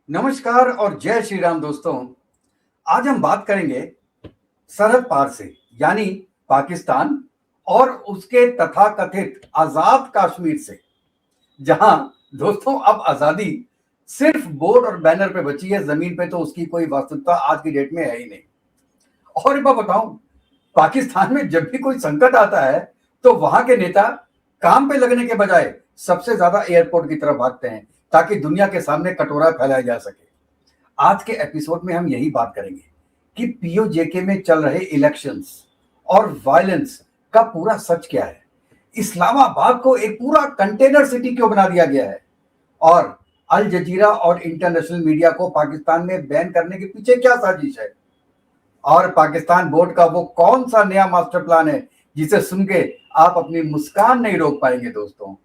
नमस्कार और जय श्री राम दोस्तों। आज हम बात करेंगे सरहद पार से यानी पाकिस्तान और उसके तथाकथित आजाद कश्मीर से, जहां दोस्तों अब आजादी सिर्फ बोर्ड और बैनर पे बची है, जमीन पे तो उसकी कोई वास्तविकता आज की डेट में है ही नहीं। और मैं बताऊं, पाकिस्तान में जब भी कोई संकट आता है तो वहां के नेता काम पे लगने के बजाय सबसे ज्यादा एयरपोर्ट की तरफ भागते हैं ताकि दुनिया के सामने कटोरा फैलाया जा सके। आज के एपिसोड में हम यही बात करेंगे कि पीओजेके में चल रहे इलेक्शंस और वायलेंस का पूरा सच क्या है, इस्लामाबाद को एक पूरा कंटेनर सिटी क्यों बना दिया गया है, और अल जजीरा और इंटरनेशनल मीडिया को पाकिस्तान में बैन करने के पीछे क्या साजिश है, और पाकिस्तान बोर्ड का वो कौन सा नया मास्टर प्लान है जिसे सुन के आप अपनी मुस्कान नहीं रोक पाएंगे दोस्तों।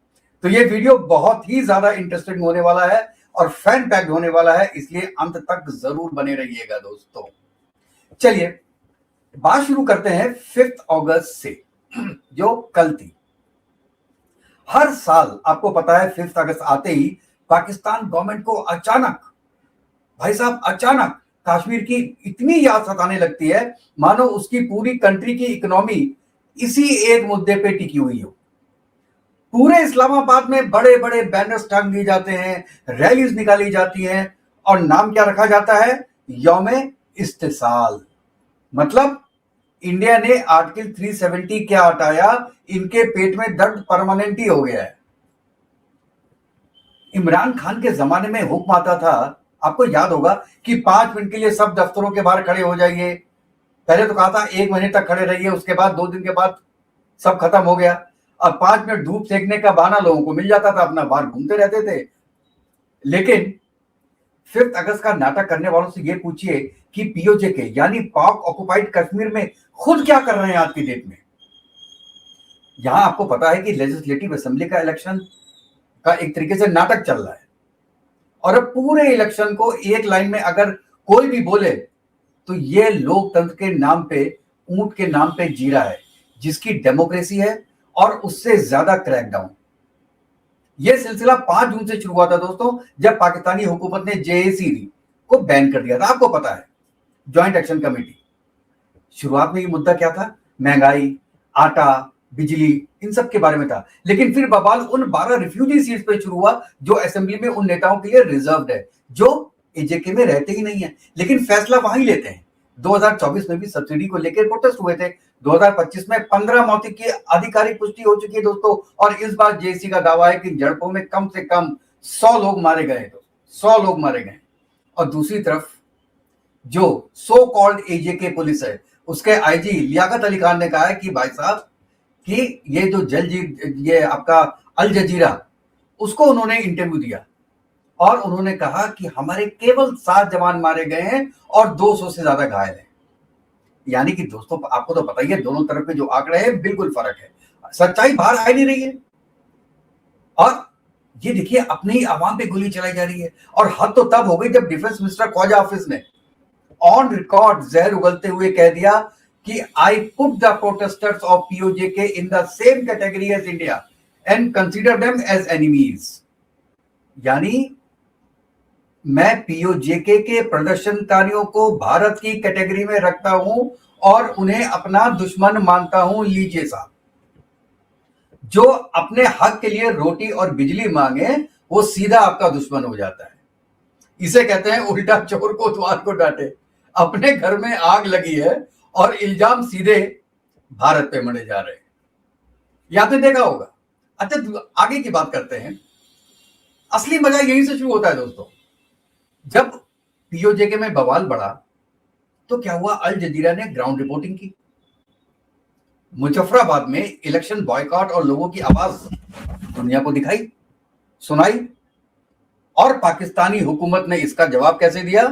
तो ये वीडियो बहुत ही ज्यादा इंटरेस्टिंग होने वाला है और फैन पैक्ड होने वाला है, इसलिए अंत तक जरूर बने रहिएगा दोस्तों। चलिए बात शुरू करते हैं 5 अगस्त से, जो कल थी। हर साल आपको पता है 5 अगस्त आते ही पाकिस्तान गवर्नमेंट को अचानक, भाई साहब अचानक, कश्मीर की इतनी याद सताने लगती है मानो उसकी पूरी कंट्री की इकोनॉमी इसी एक मुद्दे पे टिकी हुई हो। पूरे इस्लामाबाद में बड़े बड़े बैनर्स टांग दिए जाते हैं, रैलीज निकाली जाती हैं और नाम क्या रखा जाता है? यौमे इस्तिसाल। मतलब इंडिया ने आर्टिकल 370 क्या हटाया, इनके पेट में दर्द परमानेंट ही हो गया है। इमरान खान के जमाने में हुक्म आता था, आपको याद होगा, कि 5 मिनट के लिए सब दफ्तरों के बाहर खड़े हो जाइए। पहले तो कहा था 1 महीने तक खड़े रहिए, उसके बाद 2 दिन के बाद सब खत्म हो गया। अब 5 मिनट धूप सेकने का बहाना लोगों को मिल जाता था, अपना बाहर घूमते रहते थे। लेकिन 5 अगस्त का नाटक करने वालों से ये पूछिए कि पीओजेके यानी पाक ऑक्युपाइड कश्मीर में खुद क्या कर रहे हैं आज की डेट में। यहां आपको पता है कि लेजिस्लेटिव असेंबली का इलेक्शन का एक तरीके से नाटक चल रहा है, और अब पूरे इलेक्शन को एक लाइन में अगर कोई भी बोले तो ये लोकतंत्र के नाम पे, ऊंट के नाम पे जी रहा है, जिसकी डेमोक्रेसी है, और उससे ज्यादा क्रैकडाउन। यह सिलसिला 5 जून से शुरू हुआ था दोस्तों, जब पाकिस्तानी हुकूमत ने जेएसीडी को बैन कर दिया था। आपको पता है, ज्वाइंट एक्शन कमेटी। शुरुआत में ये मुद्दा क्या था? महंगाई, आटा, बिजली, इन सब के बारे में था। लेकिन फिर बवाल उन 12 रिफ्यूजी सीट्स पे शुरू हुआ जो असेंबली में उन नेताओं के लिए रिजर्व्ड है, जो एजेके में रहते ही नहीं है, लेकिन फैसला वहीं लेते हैं। 2024 में भी सब्सिडी को लेकर प्रोटेस्ट हुए थे। 2025 में 15 मौत की आधिकारिक पुष्टि हो चुकी है दोस्तों, और इस बार जेसी का दावा है कि झड़पों में कम से कम 100 लोग मारे गए। 100 लोग मारे गए। और दूसरी तरफ जो सो कॉल्ड एजेके पुलिस है, उसके आईजी लियाकत अली खान ने कहा है कि भाई साहब, कि ये जो ये आपका अल जजीरा, उसको उन्होंने इंटरव्यू दिया और उन्होंने कहा कि हमारे केवल 7 जवान मारे गए हैं और 200 से ज्यादा घायल हैं। यानी कि दोस्तों आपको तो पता ही है, दोनों तरफ के जो आंकड़े हैं बिल्कुल फर्क है, सच्चाई बाहर आ नहीं रही है। और ये देखिए, अपने ही आवाम पे गोली चलाई जा रही है। और हद तो तब हो गई जब डिफेंस मिनिस्टर ख्वाजा हाफिज ने ऑन रिकॉर्ड जहर उगलते हुए कह दिया कि I put the protesters of POJK in the same category as India and consider them as enemies. यानी मैं पीओजेके के प्रदर्शनकारियों को भारत की कैटेगरी में रखता हूं और उन्हें अपना दुश्मन मानता हूं। लीजिए साहब, जो अपने हक के लिए रोटी और बिजली मांगे वो सीधा आपका दुश्मन हो जाता है। इसे कहते हैं उल्टा चोर को द्वार को डांटे। अपने घर में आग लगी है और इल्जाम सीधे भारत पे मढ़े जा रहे हैं। ये आपने देखा होगा। अच्छा, आगे की बात करते हैं। असली मजा यहीं से शुरू होता है दोस्तों। जब पीओजेके में बवाल बढ़ा तो क्या हुआ? अल जजीरा ने ग्राउंड रिपोर्टिंग की, मुजफ्फराबाद में इलेक्शन बॉयकॉट और लोगों की आवाज दुनिया को दिखाई, सुनाई। और पाकिस्तानी हुकूमत ने इसका जवाब कैसे दिया?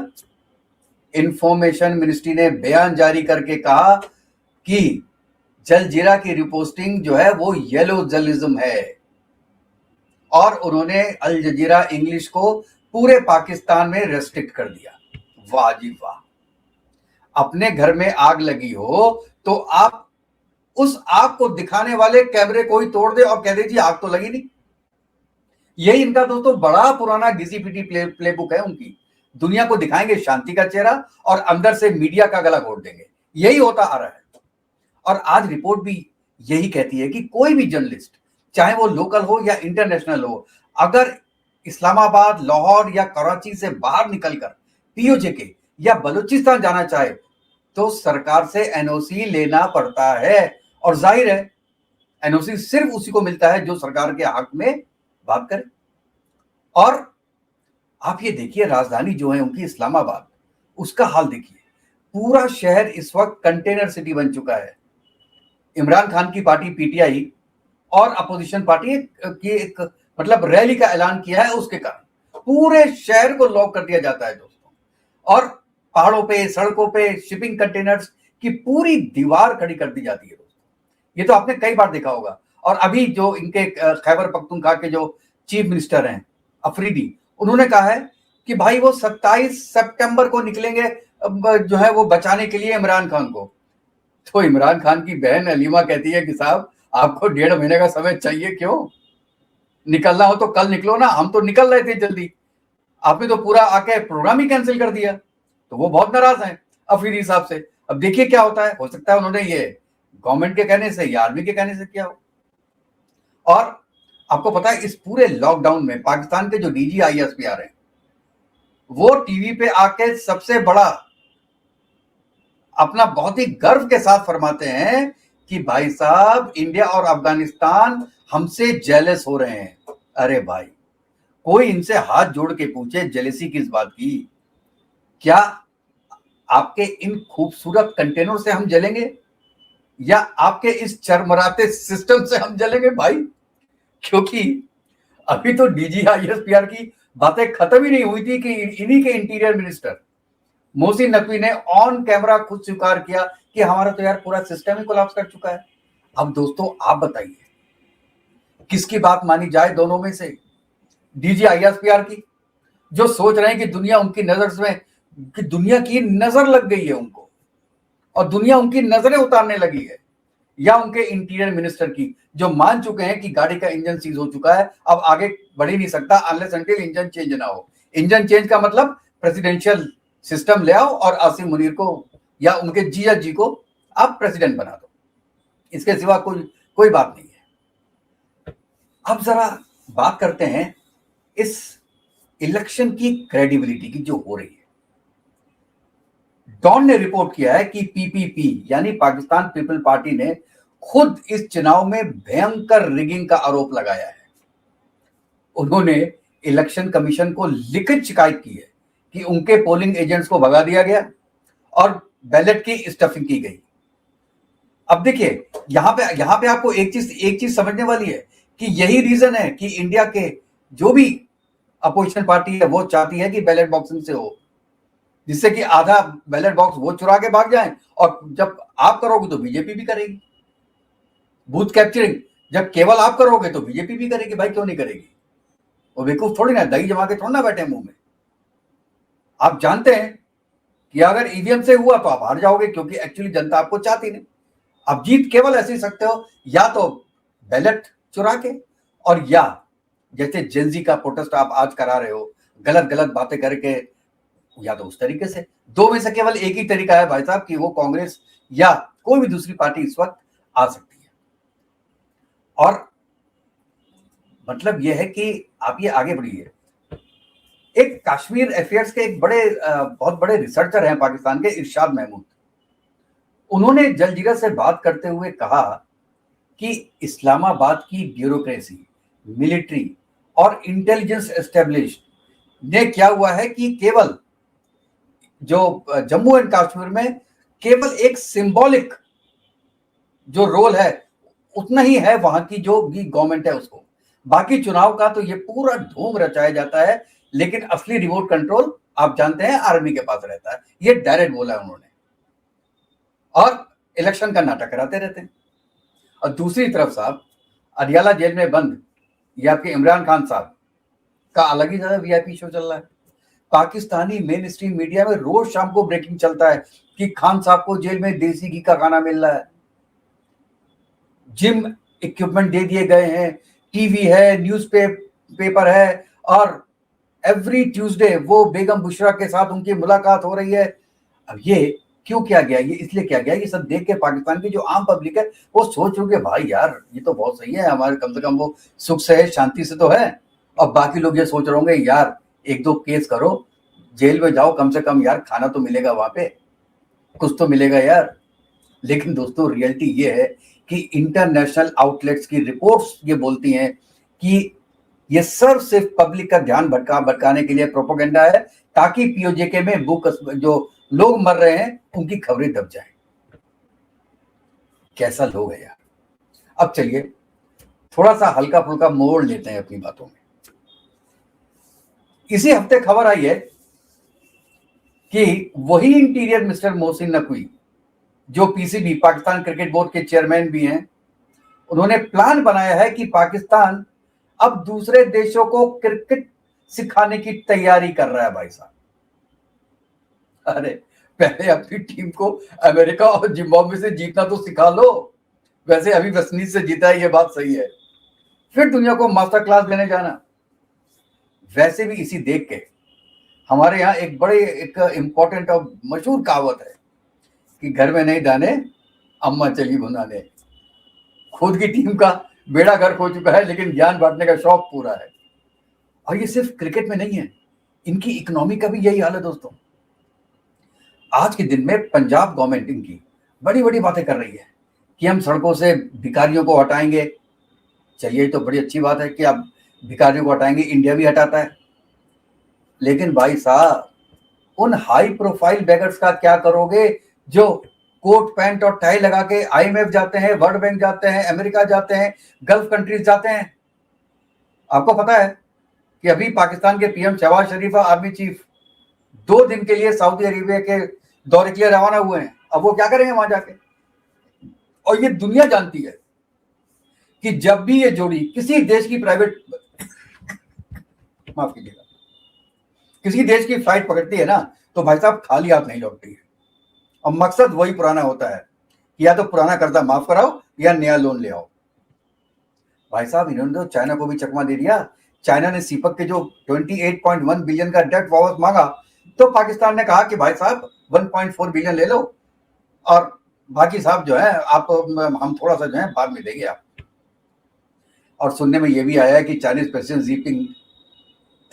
इंफॉर्मेशन मिनिस्ट्री ने बयान जारी करके कहा कि जलजीरा की रिपोस्टिंग जो है वो येलो जर्नलिज्म है, और उन्होंने अल जजीरा इंग्लिश को पूरे पाकिस्तान में रेस्ट्रिक्ट कर दिया। वाह जी वाह। अपने घर में आग लगी हो तो आप उस आग को दिखाने वाले कैमरे को ही तोड़ दे और कह दे जी आग तो लगी नहीं। यही इनका दोस्तों बड़ा पुराना घिसी पिटी प्लेबुक है उनकी। दुनिया को दिखाएंगे शांति का चेहरा और अंदर से मीडिया का गला घोट देंगे। यही होता आ रहा है। और आज रिपोर्ट भी यही कहती है कि कोई भी जर्नलिस्ट, चाहे वो लोकल हो या इंटरनेशनल हो, अगर इस्लामाबाद, लाहौर या कराची से बाहर निकलकर पीओजे या बलूचिस्तान जाना चाहे तो सरकार से एनओसी लेना पड़ता है। और जाहिर है एनओसी सिर्फ उसी को मिलता है जो सरकार के हक में बात करे। और आप ये देखिए, राजधानी जो है उनकी इस्लामाबाद, उसका हाल देखिए। पूरा शहर इस वक्त कंटेनर सिटी बन चुका है। इमरान खान की पार्टी पीटीआई और अपोजिशन पार्टी की एक मतलब रैली का ऐलान किया है, उसके कारण पूरे शहर को लॉक कर दिया जाता है दोस्तों। और पहाड़ों पे, सड़कों पे शिपिंग कंटेनर्स की पूरी दीवार खड़ी कर दी जाती है दोस्तों। ये तो आपने कई बार देखा होगा। और अभी जो इनके खैबर पख्तूनख्वा के जो चीफ मिनिस्टर हैं अफरीदी, उन्होंने कहा है कि भाई वो 27 सितंबर को निकलेंगे जो है वो बचाने के लिए इमरान खान को। तो इमरान खान की बहन अलीमा कहती है कि साहब आपको 1.5 महीने का समय चाहिए, क्यों? निकलना हो तो कल निकलो ना, हम तो निकल रहे थे जल्दी, आपने तो पूरा आके प्रोग्राम ही कैंसिल कर दिया। तो वो बहुत नाराज हैं अफरीदी साहब से। अब देखिए क्या होता है, हो सकता है उन्होंने ये गवर्नमेंट के कहने से या आर्मी के कहने से किया हो। और आपको पता है इस पूरे लॉकडाउन में पाकिस्तान के जो डीजी आईएसपीआर हैं, वो टीवी पे आके सबसे बड़ा अपना बहुत ही गर्व के साथ फरमाते हैं कि भाई साहब इंडिया और अफगानिस्तान हमसे जेलस हो रहे हैं। अरे भाई, कोई इनसे हाथ जोड़ के पूछे जेलसी किस बात की? क्या आपके इन खूबसूरत कंटेनर से हम जलेंगे या आपके इस चरमराते सिस्टम से हम जलेंगे भाई? क्योंकि अभी तो डीजी आईएसपीआर की बातें खत्म ही नहीं हुई थी कि इन्हीं के इंटीरियर मिनिस्टर मोहसिन नकवी ने ऑन कैमरा खुद स्वीकार किया कि हमारा तो यार पूरा सिस्टम ही कोलैप्स कर चुका है। अब दोस्तों आप बताइए किसकी बात मानी जाए दोनों में से? डीजी आईएसपीआर की, जो सोच रहे हैं कि दुनिया उनकी नजर में, कि दुनिया की नजर लग गई है उनको और दुनिया उनकी नजरें उतारने लगी है, या उनके इंटीरियर मिनिस्टर की, जो मान चुके हैं कि गाड़ी का इंजन सीज हो चुका है, अब आगे बढ़ ही नहीं सकता अनलेस अनटिल इंजन चेंज ना हो। इंजन चेंज का मतलब प्रेसिडेंशियल सिस्टम ले आओ और आसिम मुनीर को या उनके जीजा जी को आप प्रेसिडेंट बना दो, इसके सिवा कोई बात नहीं है। अब जरा बात करते हैं इस इलेक्शन की क्रेडिबिलिटी की जो हो रही है। डॉन ने रिपोर्ट किया है कि पीपीपी यानी पाकिस्तान पीपल पार्टी ने खुद इस चुनाव में भयंकर रिगिंग का आरोप लगाया है। उन्होंने इलेक्शन कमीशन को लिखित शिकायत की है कि उनके पोलिंग एजेंट्स को भगा दिया गया और बैलेट की स्टफिंग की गई। अब देखिए यहां पे आपको एक चीज समझने वाली है कि यही रीजन है कि इंडिया के जो भी अपोजिशन पार्टी है वो चाहती है कि बैलेट बॉक्सिंग से हो, जिससे कि आधा बैलेट बॉक्स वो चुरा के भाग जाए और जब आप करोगे तो बीजेपी भी करेगी। बूथ कैप्चरिंग जब केवल आप करोगे तो बीजेपी भी करेगी। भाई क्यों नहीं करेगी? वो बेवकूफ थोड़ी ना, दही जमा के थोड़ा ना बैठे मुंह में। आप जानते हैं कि अगर ईवीएम से हुआ तो आप हार जाओगे, क्योंकि एक्चुअली जनता आपको चाहती नहीं। आप जीत केवल ऐसे ही सकते हो या तो बैलेट चुरा के, और या जैसे जेंजी का प्रोटेस्ट आप आज करा रहे हो गलत गलत बातें करके, या तो उस तरीके से। दो में से केवल एक ही तरीका है भाई साहब कि वो कांग्रेस या कोई भी दूसरी पार्टी इस वक्त आ सकती है। और मतलब यह है कि आप ये आगे बढ़िए। एक कश्मीर अफेयर्स के एक बहुत बड़े रिसर्चर हैं पाकिस्तान के, इरशाद महमूद। उन्होंने जलजीरा से बात करते हुए कहा कि इस्लामाबाद की ब्यूरोक्रेसी, मिलिट्री और इंटेलिजेंस एस्टेब्लिश ने क्या हुआ है कि केवल जो जम्मू एंड कश्मीर में केवल एक सिंबॉलिक जो रोल है उतना ही है वहां की जो भी गवर्नमेंट है उसको। बाकी चुनाव का तो ये पूरा ढोंग रचाया जाता है, लेकिन असली रिमोट कंट्रोल आप जानते हैं आर्मी के पास रहता है। ये डायरेक्ट बोला है उन्होंने, और इलेक्शन का नाटक कराते रहते हैं। और दूसरी तरफ साहब अडियाला जेल में बंद ये आपके इमरान खान साहब का अलग ही ज्यादा वीआईपी शो चल रहा है। पाकिस्तानी मेन स्ट्रीम मीडिया में रोज शाम को ब्रेकिंग चलता है कि खान साहब को जेल में देसी घी का खाना मिल रहा है, जिम इक्विपमेंट दे दिए गए हैं, टीवी है, न्यूज़पेपर है, और एवरी ट्यूसडे वो बेगम बुशरा के साथ उनकी मुलाकात हो रही है। अब ये क्यों किया गया? ये इसलिए किया गया, ये सब देख के पाकिस्तान की जो आम पब्लिक है वो सोच रही है भाई यार ये तो बहुत सही है, हमारे कम से कम वो सुख से शांति से तो है। और बाकी लोग ये सोच रहे होंगे यार एक दो केस करो, जेल में जाओ, कम से कम यार खाना तो मिलेगा, वहां पे कुछ तो मिलेगा यार। लेकिन दोस्तों रियलिटी ये है कि इंटरनेशनल आउटलेट्स की रिपोर्ट्स ये बोलती हैं कि ये सिर्फ पब्लिक का ध्यान भटकाने के लिए प्रोपेगेंडा है, ताकि पीओजेके में जो लोग मर रहे हैं उनकी खबरें दब जाए। कैसा लोग है यार। अब चलिए थोड़ा सा हल्का फुल्का मोड़ लेते हैं अपनी बातों में। इसी हफ्ते खबर आई है कि वही इंटीरियर मिस्टर मोहसिन नकवी, जो पीसीबी पाकिस्तान क्रिकेट बोर्ड के चेयरमैन भी हैं, उन्होंने प्लान बनाया है कि पाकिस्तान अब दूसरे देशों को क्रिकेट सिखाने की तैयारी कर रहा है। भाई साहब, अरे पहले अपनी टीम को अमेरिका और जिम्बाब्वे से जीतना तो सिखा लो। वैसे अभी वेस्टइंडीज से जीता है, ये बात सही है, फिर दुनिया को मास्टर क्लास देने जाना। वैसे भी इसी देख के हमारे यहाँ एक इंपॉर्टेंट और मशहूर कहावत है कि घर में नहीं दाने अम्मा चली बनाने। खुद की टीम का बेड़ा गर्क हो चुका है, लेकिन ज्ञान बांटने का शौक पूरा है। और ये सिर्फ क्रिकेट में नहीं है, इनकी इकोनॉमी का भी यही हाल है दोस्तों। आज के दिन में पंजाब गवर्नमेंट इनकी बड़ी बड़ी बातें कर रही है कि हम सड़कों से भिखारियों को हटाएंगे। चलिए तो बड़ी अच्छी बात है कि आप भिखारियों को हटाएंगे, इंडिया भी हटाता है। लेकिन भाई साहब उन हाई प्रोफाइल बेगर्स का क्या करोगे जो कोट पैंट और टाई लगा के आईएमएफ जाते हैं, वर्ल्ड बैंक जाते हैं, अमेरिका जाते हैं, गल्फ कंट्रीज जाते हैं। आपको पता है कि अभी पाकिस्तान के पीएम शहबाज शरीफ आर्मी चीफ 2 दिन के लिए सऊदी अरेबिया के दौरे के लिए रवाना हुए हैं। अब वो क्या करेंगे वहां जाके? और ये दुनिया जानती है कि जब भी ये जोड़ी किसी देश की माफ कीजिएगा, किसी देश की फ्लाइट पकड़ती है ना, तो भाई साहब खाली हाथ नहीं लौटती है। और मकसद वही पुराना होता है कि या तो पुराना कर्जा माफ कराओ या नया लोन ले आओ। भाई साहब इन्होंने तो चाइना को भी चकमा दे दिया। चाइना ने सीपक के जो 28.1 बिलियन का डेट वापस मांगा, तो पाकिस्तान ने कहा कि भाई साहब 1.4 बिलियन ले लो, और बाकी साहब जो है आप हम थोड़ा सा जो है बाद में देंगे आप। और सुनने में ये भी आया है कि चाइनीज प्रेसिडेंट जीपिंग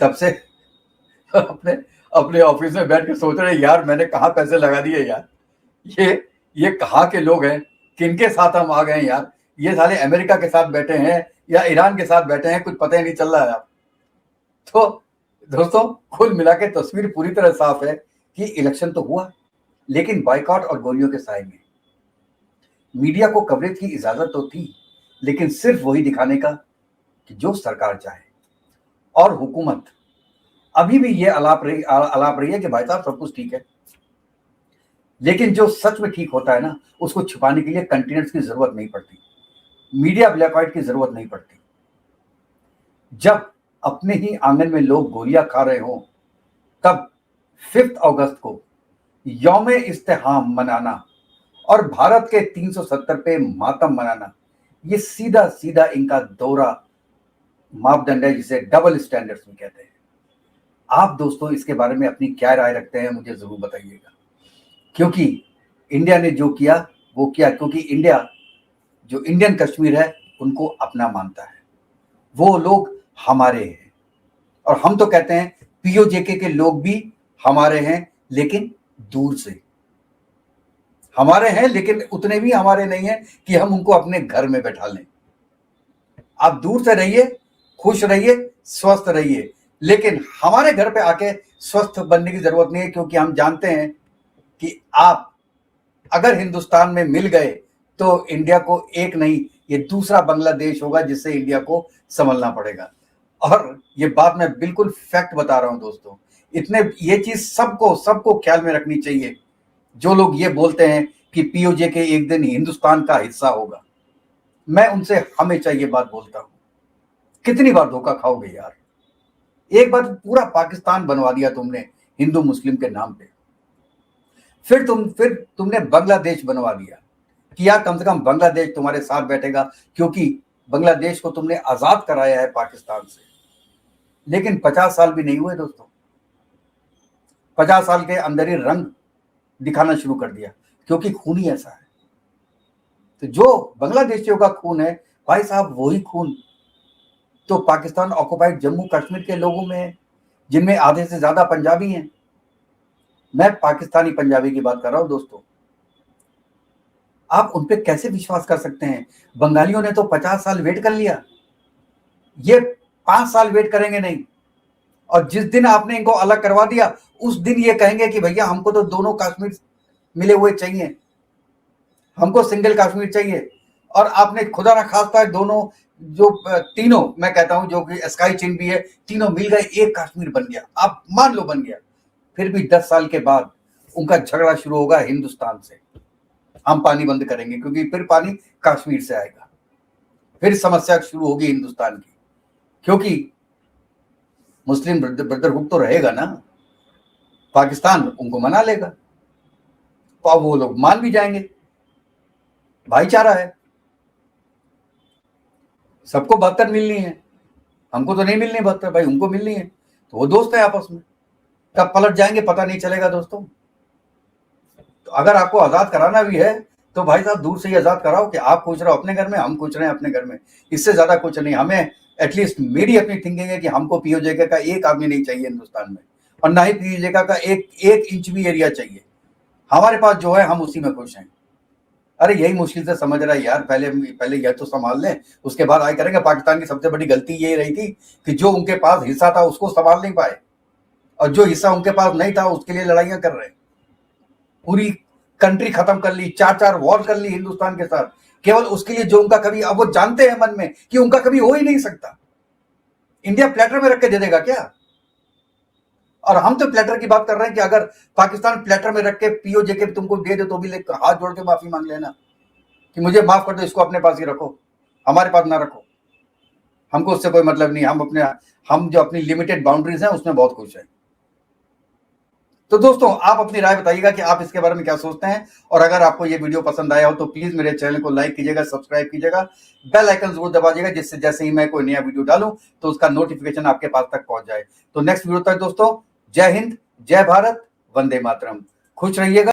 तब से अपने अपने ऑफिस में बैठ के सोच रहे यार मैंने कहाँ पैसे लगा दिए यार, ये कहाँ के लोग हैं, किनके साथ हम आ गए यार। ये साले अमेरिका के साथ बैठे हैं या ईरान के साथ बैठे हैं, कुछ पता ही नहीं चल रहा है यार। तो दोस्तों कुल मिला के तस्वीर पूरी तरह साफ है कि इलेक्शन तो हुआ, लेकिन बाइकआउट और गोलियों के साए में मीडिया को कवरेज की इजाजत तो थी, लेकिन सिर्फ वही दिखाने का कि जो सरकार चाहे। और हुकूमत अभी भी ये अलाप रही है कि भाई साहब सब कुछ ठीक है, लेकिन जो सच में ठीक होता है ना, उसको छुपाने के लिए कंटेनर्स की जरूरत नहीं पड़ती, मीडिया ब्लैकआउट की जरूरत नहीं पड़ती। जब अपने ही आंगन में लोग गोलियां खा रहे हों, तब 5 अगस्त को यौम इस्तेहाम मनाना और भारत के 370 पे मातम मनाना, ये सीधा सीधा इनका दोहरा मापदंड है, जिसे डबल स्टैंडर्ड्स में कहते हैं। आप दोस्तों इसके बारे में अपनी क्या राय रखते हैं मुझे जरूर बताइएगा, क्योंकि इंडिया ने जो किया वो किया क्योंकि इंडिया जो इंडियन कश्मीर है उनको अपना मानता है। वो लोग हमारे हैं, और हम तो कहते हैं पीओजेके के लोग भी हमारे हैं, लेकिन दूर से हमारे हैं, लेकिन उतने भी हमारे नहीं हैं कि हम उनको अपने घर में बैठा लें। आप दूर से रहिए, खुश रहिए, स्वस्थ रहिए, लेकिन हमारे घर पे आके स्वस्थ बनने की जरूरत नहीं है, क्योंकि हम जानते हैं कि आप अगर हिंदुस्तान में मिल गए तो इंडिया को एक नहीं, ये दूसरा बांग्लादेश होगा जिससे इंडिया को संभलना पड़ेगा। और ये बात मैं बिल्कुल फैक्ट बता रहा हूं दोस्तों, ये चीज सबको ख्याल में रखनी चाहिए। जो लोग ये बोलते हैं कि पीओजेके एक दिन हिंदुस्तान का हिस्सा होगा, मैं उनसे हमेशा ये बात बोलता हूं, कितनी बार धोखा खाओगे यार। एक बार पूरा पाकिस्तान बनवा दिया तुमने हिंदू मुस्लिम के नाम पे, फिर तुमने बांग्लादेश बनवा दिया कि यार कम से कम बांग्लादेश तुम्हारे साथ बैठेगा, क्योंकि बांग्लादेश को तुमने आजाद कराया है पाकिस्तान से। लेकिन 50 साल भी नहीं हुए दोस्तों, 50 साल के अंदर ही रंग दिखाना शुरू कर दिया, क्योंकि खून ही ऐसा है। तो जो बांग्लादेशियों का खून है भाई साहब, वही खून तो पाकिस्तान ऑक्युपाइड जम्मू कश्मीर के लोगों में है, जिनमें आधे से ज्यादा पंजाबी हैं। मैं पाकिस्तानी पंजाबी की बात कर रहा हूं दोस्तों। आप उन पे कैसे विश्वास कर सकते हैं? बंगालियों ने तो 50 साल वेट कर लिया, ये 5 साल वेट करेंगे नहीं। और जिस दिन आपने इनको अलग करवा दिया, उस दिन ये कहेंगे कि भैया हमको तो दोनों कश्मीर मिले हुए चाहिए, हमको सिंगल कश्मीर चाहिए। और आपने खुदा ना खास्ता है दोनों जो तीनों, मैं कहता हूं जो कि स्काई चिन्ह भी है, तीनों मिल गए, एक कश्मीर बन गया। आप मान लो बन गया, फिर भी 10 साल के बाद उनका झगड़ा शुरू होगा हिंदुस्तान से। हम पानी बंद करेंगे क्योंकि फिर पानी कश्मीर से आएगा, फिर समस्या शुरू होगी हिंदुस्तान की, क्योंकि मुस्लिम ब्रदरहुड तो रहेगा ना, पाकिस्तान उनको मना लेगा, तो अब वो लोग मान भी जाएंगे, भाईचारा है, सबको 72 मिलनी है, हमको तो नहीं मिलनी 72 भाई, उनको मिलनी है, तो वो दोस्त है आपस में। कब पलट जाएंगे पता नहीं चलेगा दोस्तों। तो अगर आपको आजाद कराना भी है तो भाई साहब दूर से ही आजाद कराओ, कि आप पूछ रहे हो अपने घर में, हम पूछ रहे हैं अपने घर में, इससे ज्यादा कुछ नहीं। हमें एटलीस्ट मेरी अपनी थिंकिंग है कि हमको पीओजेके का एक आदमी नहीं चाहिए हिंदुस्तान में, और ना ही पीओजेके का एक इंच भी एरिया चाहिए। हमारे पास जो है हम उसी में खुश हैं। अरे यही मुश्किल से समझ रहा है यार, पहले यह तो संभाल लें, उसके बाद आए करेंगे। पाकिस्तान की सबसे बड़ी गलती ये रही थी कि जो उनके पास हिस्सा था उसको संभाल नहीं पाए, और जो हिस्सा उनके पास नहीं था उसके लिए लड़ाइयां कर रहे हैं। पूरी कंट्री खत्म कर ली, 4 वॉर कर ली हिंदुस्तान के साथ, केवल उसके लिए जो उनका कभी, अब वो जानते हैं मन में कि उनका कभी हो ही नहीं सकता। इंडिया प्लेटर में रख के दे देगा क्या? और हम तो प्लेटर की बात कर रहे हैं कि अगर पाकिस्तान प्लेटर में रख के पीओजेके तुमको दे दे तो भी हाथ जोड़ के माफी मांग लेना कि मुझे माफ कर दो, इसको अपने पास ही रखो, हमारे पास ना रखो, हमको उससे कोई मतलब नहीं, हम जो अपनी लिमिटेड बाउंड्रीज हैं उसमें बहुत खुश हैं। तो दोस्तों आप अपनी राय बताइएगा कि आप इसके बारे में क्या सोचते हैं, और अगर आपको ये वीडियो पसंद आया हो तो प्लीज मेरे चैनल को लाइक कीजिएगा, सब्सक्राइब कीजिएगा, बेल आइकन जरूर दबाइएगा, जिससे जैसे ही मैं कोई नया वीडियो डालूं तो उसका नोटिफिकेशन आपके पास तक पहुंच जाए। तो नेक्स्ट वीडियो तक दोस्तों, जय हिंद, जय भारत, वंदे मातरम, खुश रहिएगा।